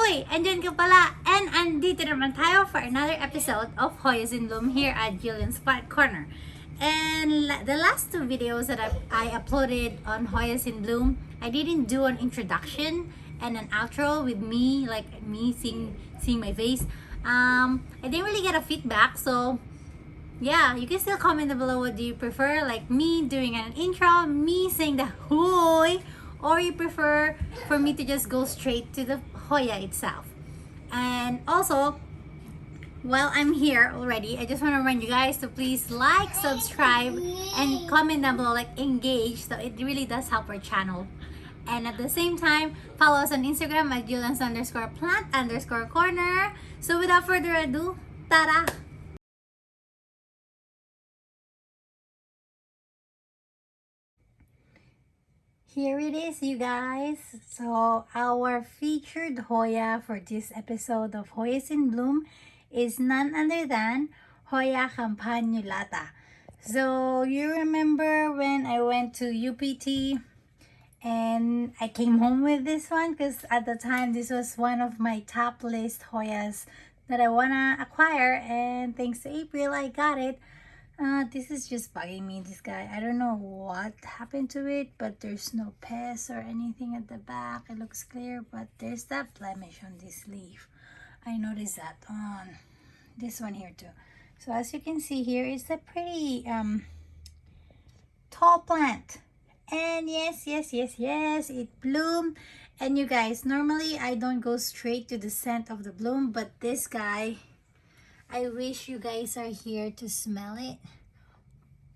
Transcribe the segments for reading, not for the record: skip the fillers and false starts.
Uy! Andyan ka pala! And andito naman tayo for another episode of Hoyas in Bloom here at Jillian's Plant Corner. And the last two videos that I uploaded on Hoyas in Bloom, I didn't do an introduction and an outro with me, like me seeing my face. I didn't really get a feedback, so yeah, you can still comment down below what do you prefer, like me doing an intro, me saying the Hoy, or you prefer for me to just go straight to the Hoya itself. And also, while I'm here already, I just want to remind you guys to please like, subscribe, and comment down below, like engage, so it really does help our channel. And at the same time, follow us on Instagram at Julians_plant_corner. So without further ado, tara! Here it is, you guys. So our featured Hoya for this episode of Hoyas in Bloom is none other than Hoya Campanulata. So you remember when I went to UPT and I came home with this one because at the time this was one of my top list Hoyas that I wanna acquire, and thanks to April I got it. This is just bugging me, this guy. I don't know what happened to it, but there's no pest or anything at the back. It looks clear, but there's that blemish on this leaf. I noticed that on this one here too. So as you can see here, it's a pretty tall plant. And yes, it bloomed. And you guys, normally I don't go straight to the scent of the bloom, but this guy, I wish you guys are here to smell it,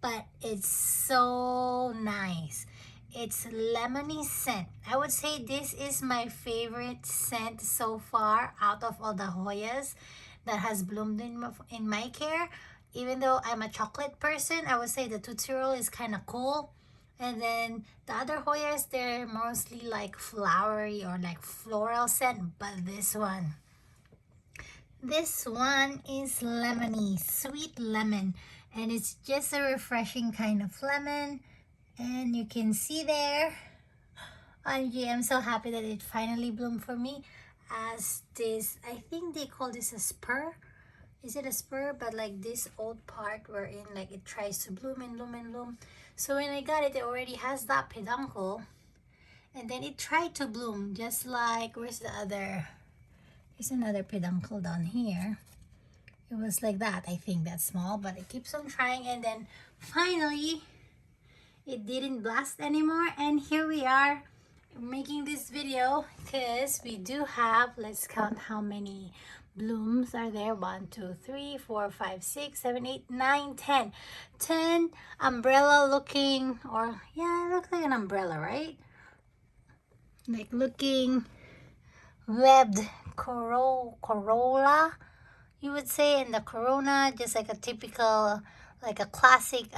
but it's so nice. It's lemony scent. I would say this is my favorite scent so far out of all the Hoyas that has bloomed in my care. Even though I'm a chocolate person, I would say the Tootsie Roll is kind of cool. And then the other Hoyas, they're mostly like flowery or like floral scent, but this one is lemony, sweet lemon, and it's just a refreshing kind of lemon. And you can see there, OMG, I'm so happy that it finally bloomed for me as this, I think they call this a spur. Is it a spur? But like this old part wherein like it tries to bloom and bloom and bloom. So when I got it, it already has that peduncle, and then it tried to bloom just like, where's the other? There's another peduncle down here. It was like that, I think, that small, but it keeps on trying, and then finally it didn't blast anymore. And here we are making this video because we do have, let's count how many blooms are there. 1, 2, 3, 4, 5, 6, 7, 8, 9, 10. 10 umbrella looking, or yeah, it looks like an umbrella, right? Like looking webbed corolla, you would say, in the corona, just like a typical, like a classic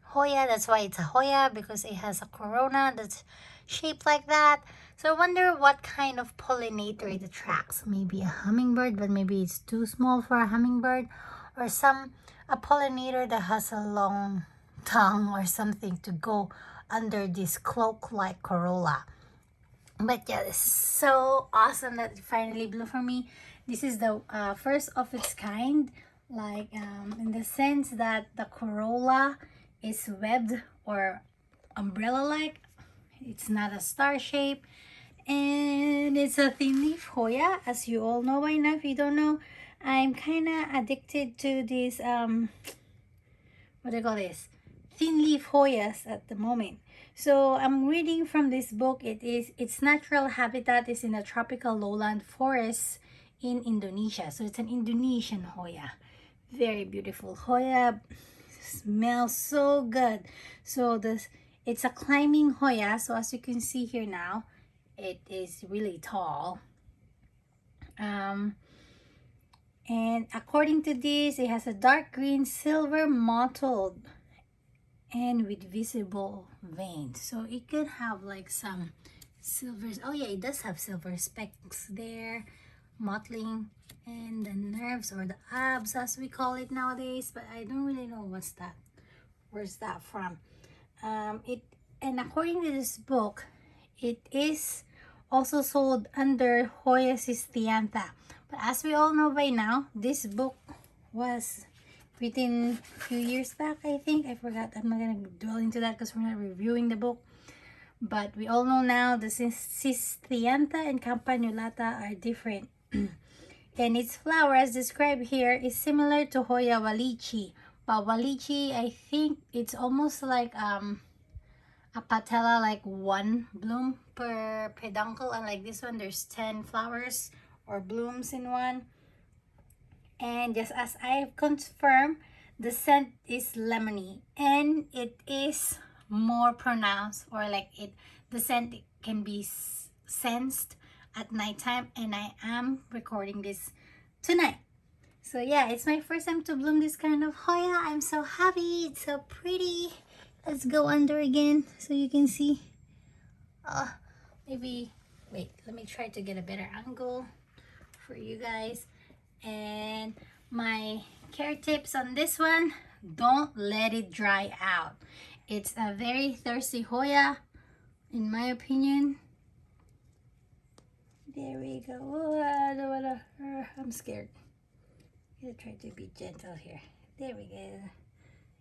Hoya. That's why it's a Hoya, because it has a corona that's shaped like that. So I wonder what kind of pollinator it attracts. Maybe a hummingbird, but maybe it's too small for a hummingbird, or a pollinator that has a long tongue or something to go under this cloak like corolla. But yeah, it's so awesome that it finally blew for me. This is the first of its kind, like in the sense that the corolla is webbed or umbrella-like. It's not a star shape, and it's a thin leaf Hoya, as you all know by now. If you don't know, I'm kind of addicted to this what do you call this, thin leaf Hoyas at the moment. So I'm reading from this book. Its natural habitat is in the tropical lowland forests in Indonesia. So it's an Indonesian Hoya. Very beautiful Hoya. Smells so good. So it's a climbing Hoya. So as you can see here now, it is really tall. And according to this, it has a dark green silver mottled and with visible veins. So it could have like some silvers. Oh yeah, it does have silver specks there, mottling, and the nerves or the abs as we call it nowadays, but I don't really know what's that. Where's that from? And according to this book, it is also sold under Hoya Campanulata. But as we all know by now, this book was written a few years back, I think. I forgot. I'm not going to dwell into that because we're not reviewing the book. But we all know now the Cistianta and Campanulata are different. And its flower, as described here, is similar to Hoya Walichi. But Walichi, I think it's almost like a patella, like one bloom per peduncle. And like this one, there's 10 flowers or blooms in one. And just as I've confirmed, the scent is lemony, and it is more pronounced, or like the scent can be sensed at nighttime, and I am recording this tonight. So yeah, it's my first time to bloom this kind of Hoya. I'm so happy. It's so pretty. Let's go under again so you can see. Maybe wait, let me try to get a better angle for you guys. And my care tips on this one: don't let it dry out. It's a very thirsty Hoya, in my opinion. There we go. I'm scared. I'm gonna try to be gentle here. There we go.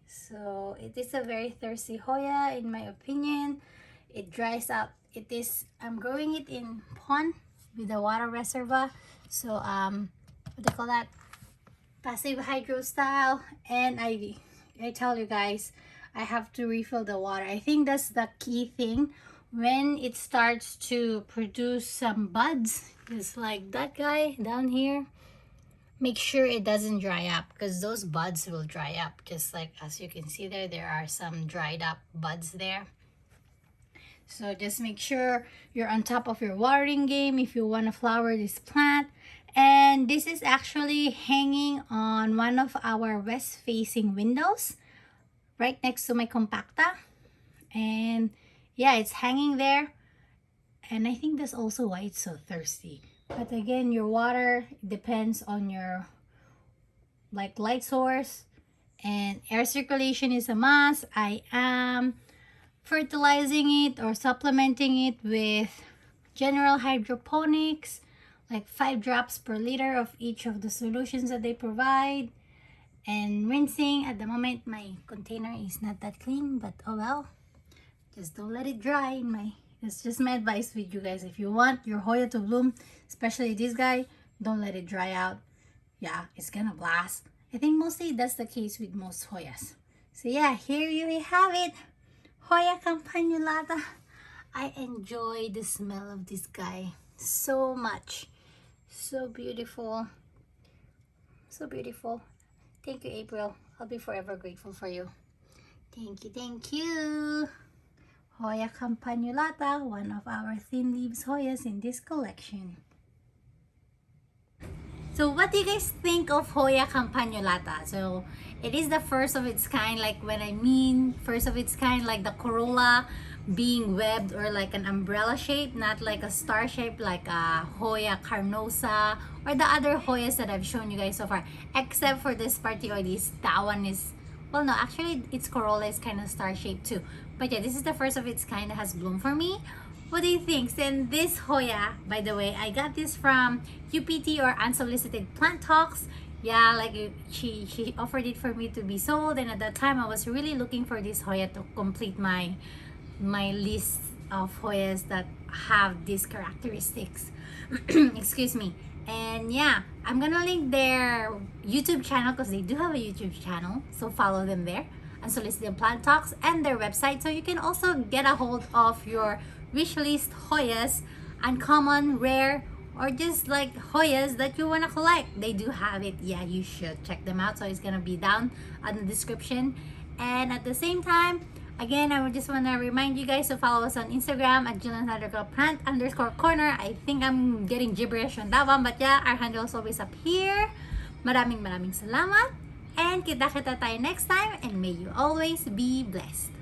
So it is a very thirsty Hoya, in my opinion. It dries out. I'm growing it in pond with a water reservoir. So what do you call that? Passive hydro style. And I tell you guys, I have to refill the water. I think that's the key thing. When it starts to produce some buds, just like that guy down here, make sure it doesn't dry up, because those buds will dry up. Just like as you can see there are some dried up buds there. So just make sure you're on top of your watering game if you want to flower this plant. And this is actually hanging on one of our west facing windows right next to my compacta. And yeah, it's hanging there. And I think that's also why it's so thirsty. But again, your water depends on your light source, and air circulation is a must. I am fertilizing it or supplementing it with general hydroponics, like 5 drops per liter of each of the solutions that they provide, and rinsing. At the moment my container is not that clean, but oh well, just don't let it dry. It's just my advice with you guys. If you want your Hoya to bloom, especially this guy, don't let it dry out. Yeah, it's gonna blast. I think mostly that's the case with most Hoyas. So yeah, here you have it, Hoya Campanulata. I enjoy the smell of this guy so much. So beautiful. So beautiful. Thank you, April. I'll be forever grateful for you. Thank you, thank you. Hoya Campanulata, one of our thin leaves Hoyas in this collection. So what do you guys think of Hoya Campanulata? So it is the first of its kind. Like when I mean first of its kind, like the corolla being webbed or like an umbrella shape, not like a star shape like a Hoya carnosa or the other Hoyas that I've shown you guys so far, except for this Spartioides. That one is, well, no, actually its corolla is kind of star shaped too. But yeah, this is the first of its kind that has bloomed for me. What do you think? And this Hoya, by the way, I got this from UPT, or Unsolicited Plant Talks. Yeah, like she offered it for me to be sold, and at that time I was really looking for this Hoya to complete my list of Hoyas that have these characteristics. Excuse me. And yeah, I'm gonna link their YouTube channel, because they do have a YouTube channel, so follow them there, Unsolicited Plant Talks, and their website, so you can also get a hold of your wish list Hoyas, uncommon, rare, or just like Hoyas that you want to collect. They do have it. Yeah, you should check them out. So it's gonna be down on the description. And at the same time, again, I would just want to remind you guys to follow us on Instagram at Plant_corner. I think I'm getting gibberish on that one, but yeah, our handle is always up here. Maraming salamat, and kita tayo next time, and may you always be blessed.